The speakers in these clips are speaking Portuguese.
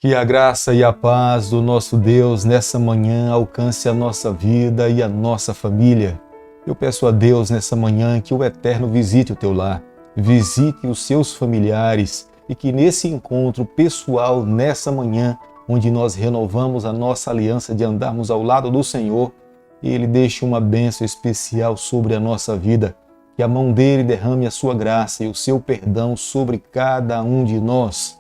Que a graça e a paz do nosso Deus nessa manhã alcance a nossa vida e a nossa família. Eu peço a Deus nessa manhã que o Eterno visite o teu lar, visite os seus familiares e que nesse encontro pessoal nessa manhã, onde nós renovamos a nossa aliança de andarmos ao lado do Senhor, Ele deixe uma bênção especial sobre a nossa vida, que a mão dele derrame a sua graça e o seu perdão sobre cada um de nós.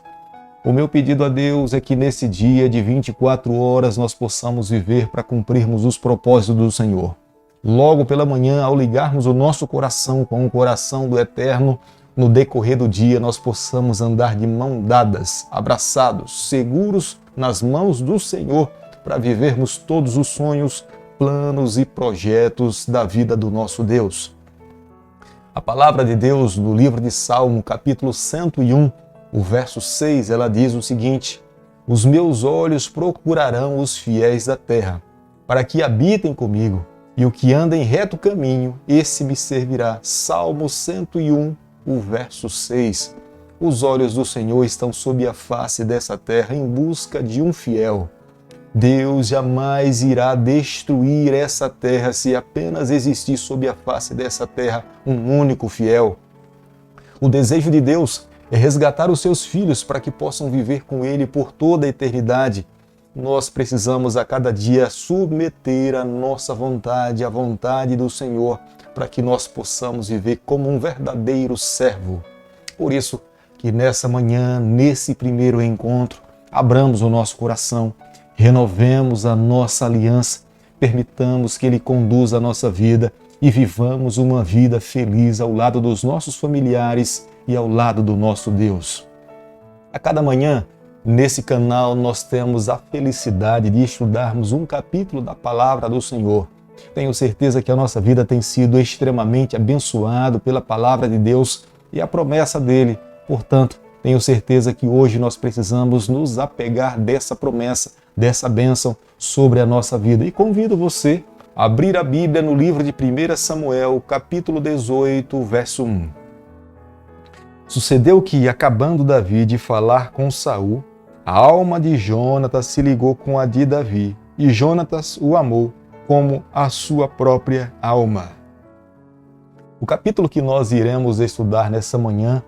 O meu pedido a Deus é que nesse dia de 24 horas nós possamos viver para cumprirmos os propósitos do Senhor. Logo pela manhã, ao ligarmos o nosso coração com o coração do Eterno, no decorrer do dia nós possamos andar de mão dadas, abraçados, seguros nas mãos do Senhor, para vivermos todos os sonhos, planos e projetos da vida do nosso Deus. A palavra de Deus no livro de Salmo, capítulo 101, o verso 6, ela diz o seguinte: os meus olhos procurarão os fiéis da terra, para que habitem comigo, e o que anda em reto caminho, esse me servirá. Salmo 101, o verso 6. Os olhos do Senhor estão sob a face dessa terra em busca de um fiel. Deus jamais irá destruir essa terra se apenas existir sob a face dessa terra um único fiel. O desejo de Deus é resgatar os seus filhos para que possam viver com Ele por toda a eternidade. Nós precisamos a cada dia submeter a nossa vontade à vontade do Senhor para que nós possamos viver como um verdadeiro servo. Por isso que nessa manhã, nesse primeiro encontro, abramos o nosso coração, renovemos a nossa aliança, permitamos que Ele conduza a nossa vida e vivamos uma vida feliz ao lado dos nossos familiares e ao lado do nosso Deus. A cada manhã, nesse canal, nós temos a felicidade de estudarmos um capítulo da Palavra do Senhor. Tenho certeza que a nossa vida tem sido extremamente abençoada pela Palavra de Deus e a promessa dele. Portanto, tenho certeza que hoje nós precisamos nos apegar dessa promessa, dessa bênção sobre a nossa vida. E convido você a abrir a Bíblia no livro de 1 Samuel, capítulo 18, verso 1. Sucedeu que, acabando Davi de falar com Saul, a alma de Jonatas se ligou com a de Davi, e Jonatas o amou como a sua própria alma. O capítulo que nós iremos estudar nessa manhã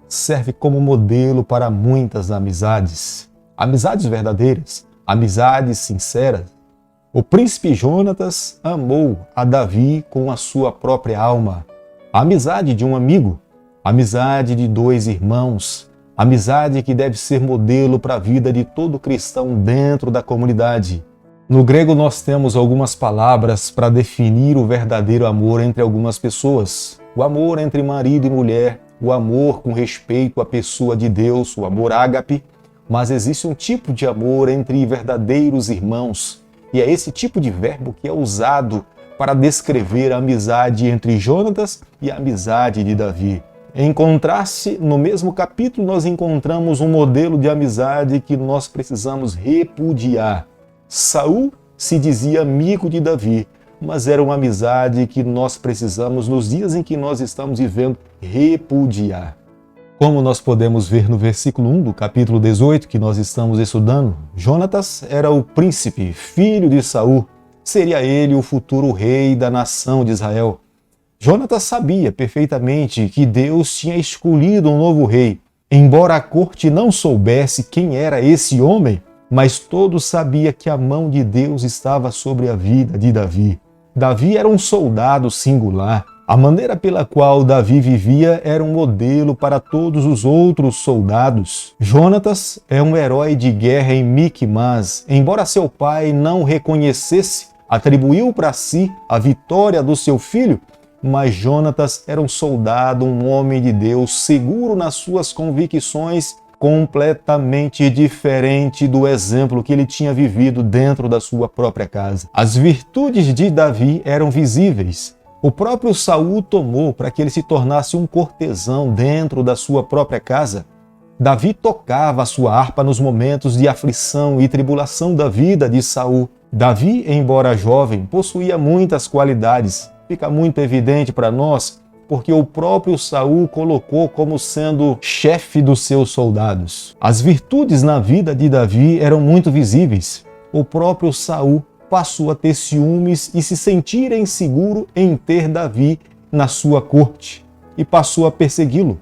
serve como modelo para muitas amizades. Amizades verdadeiras, amizades sinceras. O príncipe Jonatas amou a Davi com a sua própria alma. A amizade de um amigo, amizade de dois irmãos, amizade que deve ser modelo para a vida de todo cristão dentro da comunidade. No grego nós temos algumas palavras para definir o verdadeiro amor entre algumas pessoas. O amor entre marido e mulher, o amor com respeito à pessoa de Deus, o amor ágape. Mas existe um tipo de amor entre verdadeiros irmãos, e é esse tipo de verbo que é usado para descrever a amizade entre Jonatas e a amizade de Davi. Em contraste, no mesmo capítulo, nós encontramos um modelo de amizade que nós precisamos repudiar. Saul se dizia amigo de Davi, mas era uma amizade que nós precisamos, nos dias em que nós estamos vivendo, repudiar. Como nós podemos ver no versículo 1 do capítulo 18 que nós estamos estudando, Jonatas era o príncipe, filho de Saul. Seria ele o futuro rei da nação de Israel. Jonatas sabia perfeitamente que Deus tinha escolhido um novo rei. Embora a corte não soubesse quem era esse homem, mas todos sabiam que a mão de Deus estava sobre a vida de Davi. Davi era um soldado singular. A maneira pela qual Davi vivia era um modelo para todos os outros soldados. Jonatas é um herói de guerra em Miquimás. Embora seu pai não o reconhecesse, atribuiu para si a vitória do seu filho, mas Jonatas era um soldado, um homem de Deus, seguro nas suas convicções, completamente diferente do exemplo que ele tinha vivido dentro da sua própria casa. As virtudes de Davi eram visíveis. O próprio Saul tomou para que ele se tornasse um cortesão dentro da sua própria casa. Davi tocava a sua harpa nos momentos de aflição e tribulação da vida de Saul. Davi, embora jovem, possuía muitas qualidades. Fica muito evidente para nós porque o próprio Saul colocou como sendo chefe dos seus soldados. As virtudes na vida de Davi eram muito visíveis. O próprio Saul passou a ter ciúmes e se sentir inseguro em ter Davi na sua corte e passou a persegui-lo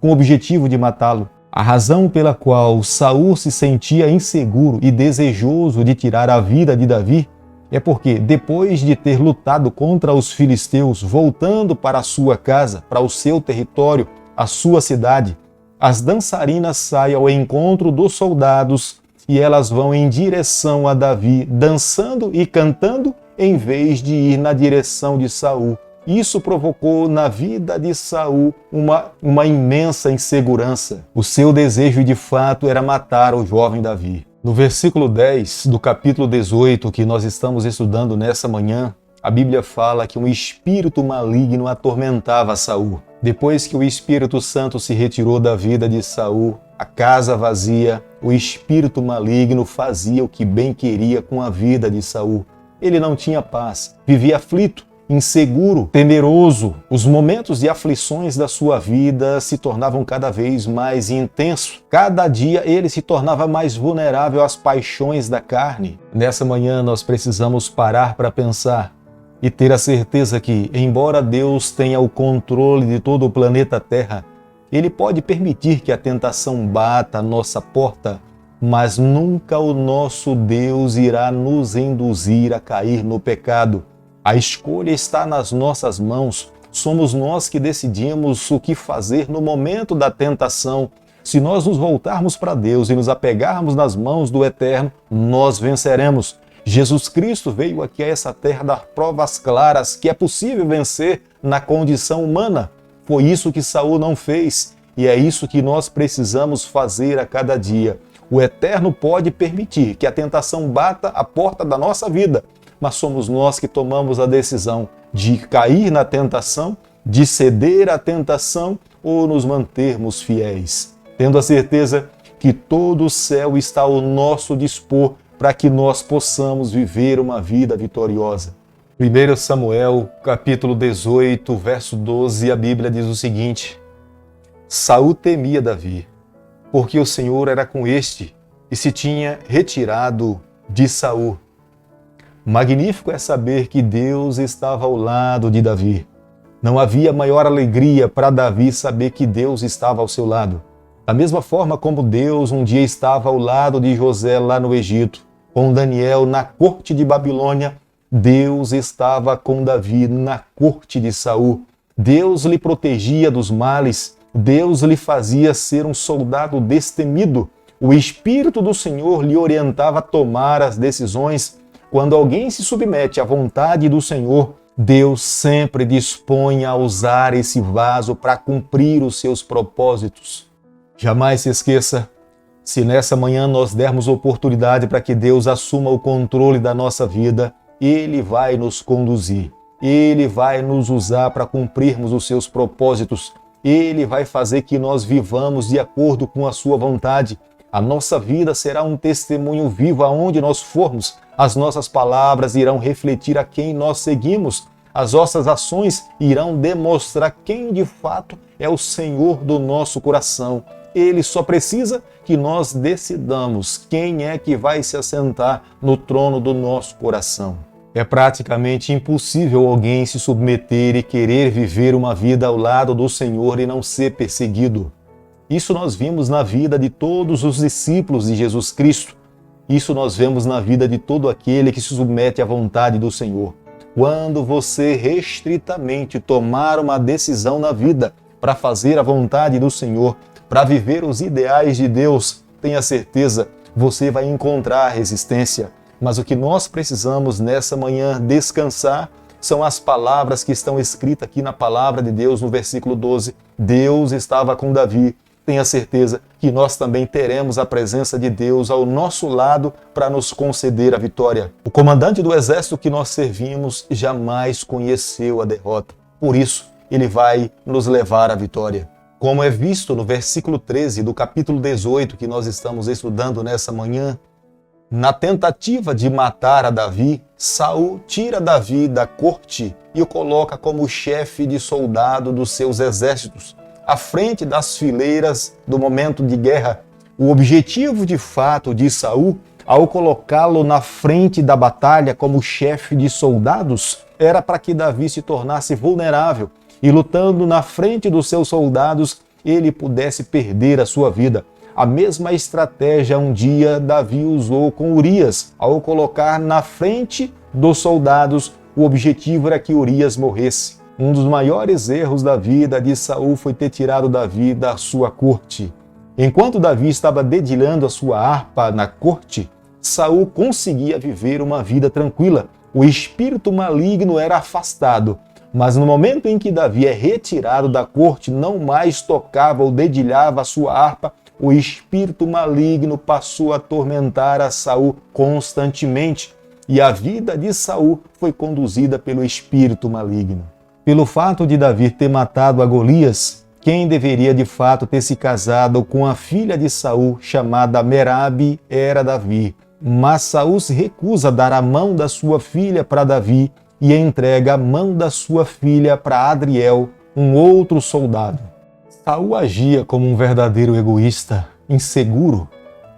com o objetivo de matá-lo. A razão pela qual Saul se sentia inseguro e desejoso de tirar a vida de Davi é porque, depois de ter lutado contra os filisteus, voltando para a sua casa, para o seu território, a sua cidade, as dançarinas saem ao encontro dos soldados e elas vão em direção a Davi, dançando e cantando, em vez de ir na direção de Saul. Isso provocou na vida de Saul uma imensa insegurança. O seu desejo de fato era matar o jovem Davi. No versículo 10 do capítulo 18 que nós estamos estudando nessa manhã, a Bíblia fala que um espírito maligno atormentava Saul. Depois que o Espírito Santo se retirou da vida de Saul, a casa vazia, o espírito maligno fazia o que bem queria com a vida de Saul. Ele não tinha paz, vivia aflito, inseguro, temeroso. Os momentos de aflições da sua vida se tornavam cada vez mais intensos. Cada dia ele se tornava mais vulnerável às paixões da carne. Nessa manhã nós precisamos parar para pensar e ter a certeza que, embora Deus tenha o controle de todo o planeta Terra, Ele pode permitir que a tentação bata à nossa porta, mas nunca o nosso Deus irá nos induzir a cair no pecado. A escolha está nas nossas mãos. Somos nós que decidimos o que fazer no momento da tentação. Se nós nos voltarmos para Deus e nos apegarmos nas mãos do Eterno, nós venceremos. Jesus Cristo veio aqui a essa terra dar provas claras que é possível vencer na condição humana. Foi isso que Saul não fez e é isso que nós precisamos fazer a cada dia. O Eterno pode permitir que a tentação bata a porta da nossa vida, mas somos nós que tomamos a decisão de cair na tentação, de ceder à tentação ou nos mantermos fiéis, tendo a certeza que todo o céu está ao nosso dispor para que nós possamos viver uma vida vitoriosa. 1 Samuel, capítulo 18, verso 12, a Bíblia diz o seguinte: Saul temia Davi, porque o Senhor era com este e se tinha retirado de Saul. Magnífico é saber que Deus estava ao lado de Davi. Não havia maior alegria para Davi saber que Deus estava ao seu lado. Da mesma forma como Deus um dia estava ao lado de José lá no Egito, com Daniel na corte de Babilônia, Deus estava com Davi na corte de Saul. Deus lhe protegia dos males, Deus lhe fazia ser um soldado destemido. O Espírito do Senhor lhe orientava a tomar as decisões. Quando alguém se submete à vontade do Senhor, Deus sempre dispõe a usar esse vaso para cumprir os seus propósitos. Jamais se esqueça, se nessa manhã nós dermos oportunidade para que Deus assuma o controle da nossa vida, Ele vai nos conduzir, Ele vai nos usar para cumprirmos os seus propósitos, Ele vai fazer que nós vivamos de acordo com a sua vontade. A nossa vida será um testemunho vivo aonde nós formos. As nossas palavras irão refletir a quem nós seguimos. As nossas ações irão demonstrar quem de fato é o Senhor do nosso coração. Ele só precisa que nós decidamos quem é que vai se assentar no trono do nosso coração. É praticamente impossível alguém se submeter e querer viver uma vida ao lado do Senhor e não ser perseguido. Isso nós vimos na vida de todos os discípulos de Jesus Cristo. Isso nós vemos na vida de todo aquele que se submete à vontade do Senhor. Quando você restritamente tomar uma decisão na vida para fazer a vontade do Senhor, para viver os ideais de Deus, tenha certeza, você vai encontrar resistência. Mas o que nós precisamos nessa manhã descansar são as palavras que estão escritas aqui na palavra de Deus no versículo 12. Deus estava com Davi. Tenha certeza que nós também teremos a presença de Deus ao nosso lado para nos conceder a vitória. O comandante do exército que nós servimos jamais conheceu a derrota. Por isso, ele vai nos levar à vitória. Como é visto no versículo 13 do capítulo 18 que nós estamos estudando nessa manhã, na tentativa de matar a Davi, Saul tira Davi da corte e o coloca como chefe de soldado dos seus exércitos, à frente das fileiras do momento de guerra. O objetivo de fato de Saul, ao colocá-lo na frente da batalha como chefe de soldados, era para que Davi se tornasse vulnerável e, lutando na frente dos seus soldados, ele pudesse perder a sua vida. A mesma estratégia um dia Davi usou com Urias, ao colocar na frente dos soldados. O objetivo era que Urias morresse. Um dos maiores erros da vida de Saul foi ter tirado Davi da sua corte. Enquanto Davi estava dedilhando a sua harpa na corte, Saul conseguia viver uma vida tranquila. O espírito maligno era afastado. Mas no momento em que Davi é retirado da corte, não mais tocava ou dedilhava a sua harpa, o espírito maligno passou a atormentar a Saul constantemente. E a vida de Saul foi conduzida pelo espírito maligno. Pelo fato de Davi ter matado a Golias, quem deveria de fato ter se casado com a filha de Saul, chamada Merabe, era Davi. Mas Saul se recusa a dar a mão da sua filha para Davi e entrega a mão da sua filha para Adriel, um outro soldado. Saul agia como um verdadeiro egoísta, inseguro.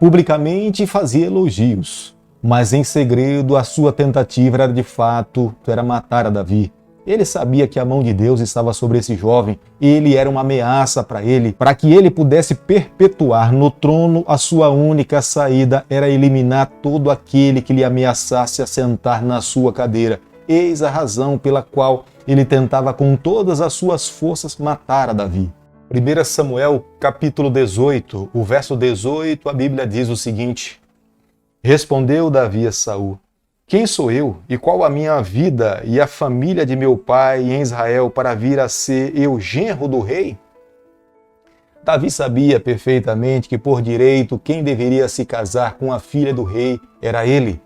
Publicamente fazia elogios, mas em segredo a sua tentativa era de fato matar a Davi. Ele sabia que a mão de Deus estava sobre esse jovem, ele era uma ameaça para ele, para que ele pudesse perpetuar no trono. A sua única saída era eliminar todo aquele que lhe ameaçasse assentar na sua cadeira. Eis a razão pela qual ele tentava com todas as suas forças matar a Davi. 1 Samuel, capítulo 18, o verso 18, a Bíblia diz o seguinte: Respondeu Davi a Saul: Quem sou eu e qual a minha vida e a família de meu pai em Israel para vir a ser eu genro do rei? Davi sabia perfeitamente que por direito quem deveria se casar com a filha do rei era ele.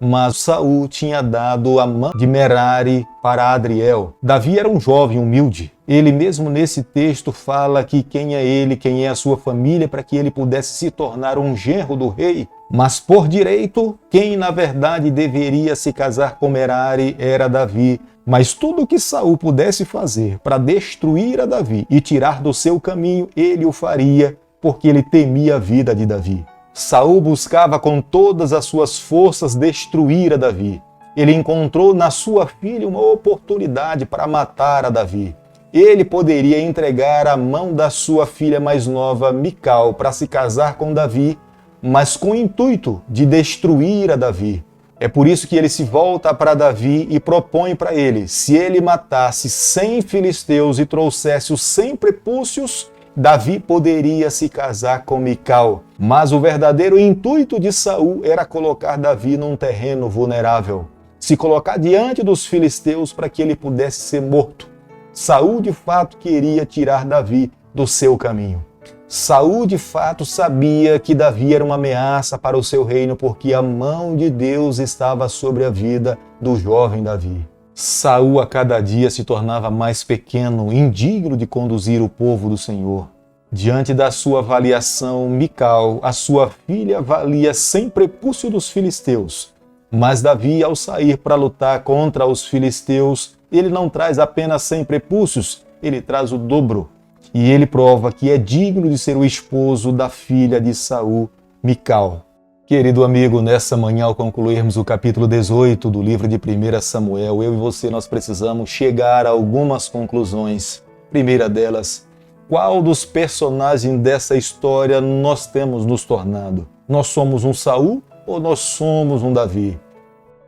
Mas Saul tinha dado a mão de Merari para Adriel. Davi era um jovem humilde. Ele mesmo nesse texto fala que quem é ele, quem é a sua família, para que ele pudesse se tornar um genro do rei. Mas por direito, quem na verdade deveria se casar com Merari era Davi. Mas tudo que Saul pudesse fazer para destruir a Davi e tirar do seu caminho, ele o faria, porque ele temia a vida de Davi. Saul buscava com todas as suas forças destruir a Davi. Ele encontrou na sua filha uma oportunidade para matar a Davi. Ele poderia entregar a mão da sua filha mais nova, Mical, para se casar com Davi, mas com o intuito de destruir a Davi. É por isso que ele se volta para Davi e propõe para ele: se ele matasse 100 filisteus e trouxesse os 100 prepúcios, Davi poderia se casar com Mical. Mas o verdadeiro intuito de Saul era colocar Davi num terreno vulnerável, se colocar diante dos filisteus para que ele pudesse ser morto. Saul de fato queria tirar Davi do seu caminho. Saul de fato sabia que Davi era uma ameaça para o seu reino, porque a mão de Deus estava sobre a vida do jovem Davi. Saul a cada dia se tornava mais pequeno, indigno de conduzir o povo do Senhor. Diante da sua avaliação, Mical, a sua filha, valia 100 prepúcios dos filisteus. Mas Davi, ao sair para lutar contra os filisteus, ele não traz apenas 100 prepúcios, ele traz o dobro. E ele prova que é digno de ser o esposo da filha de Saul, Mical. Querido amigo, nessa manhã, ao concluirmos o capítulo 18 do livro de 1 Samuel, eu e você, nós precisamos chegar a algumas conclusões. Primeira delas, qual dos personagens dessa história nós temos nos tornado? Nós somos um Saul ou nós somos um Davi?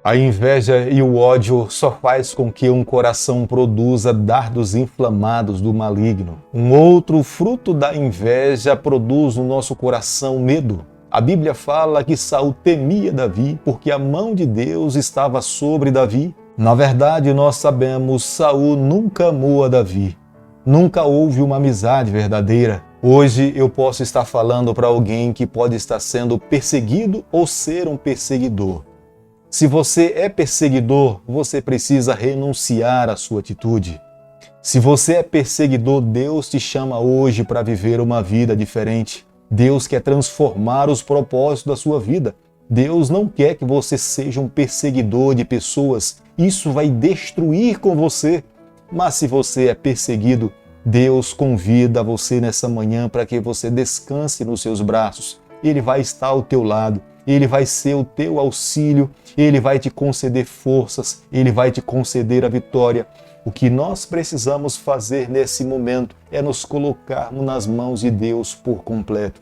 A inveja e o ódio só faz com que um coração produza dardos inflamados do maligno. Um outro fruto da inveja produz no nosso coração medo. A Bíblia fala que Saul temia Davi porque a mão de Deus estava sobre Davi. Na verdade, nós sabemos, Saul nunca amou a Davi. Nunca houve uma amizade verdadeira. Hoje eu posso estar falando para alguém que pode estar sendo perseguido ou ser um perseguidor. Se você é perseguidor, você precisa renunciar à sua atitude. Se você é perseguidor, Deus te chama hoje para viver uma vida diferente. Deus quer transformar os propósitos da sua vida. Deus não quer que você seja um perseguidor de pessoas. Isso vai destruir com você. Mas se você é perseguido, Deus convida você nessa manhã para que você descanse nos seus braços. Ele vai estar ao teu lado, Ele vai ser o teu auxílio, Ele vai te conceder forças, Ele vai te conceder a vitória. O que nós precisamos fazer nesse momento é nos colocarmos nas mãos de Deus por completo.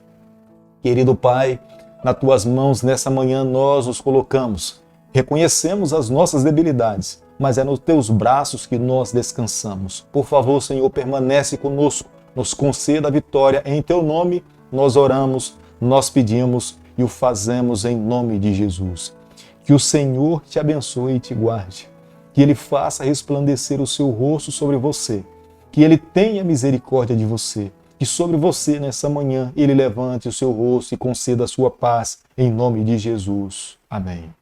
Querido Pai, nas tuas mãos nessa manhã nós nos colocamos. Reconhecemos as nossas debilidades, mas é nos teus braços que nós descansamos. Por favor, Senhor, permanece conosco, nos conceda a vitória. Em teu nome nós oramos, nós pedimos e o fazemos em nome de Jesus. Que o Senhor te abençoe e te guarde. Que Ele faça resplandecer o seu rosto sobre você. Que Ele tenha misericórdia de você. Que sobre você, nessa manhã, Ele levante o seu rosto e conceda a sua paz, em nome de Jesus. Amém.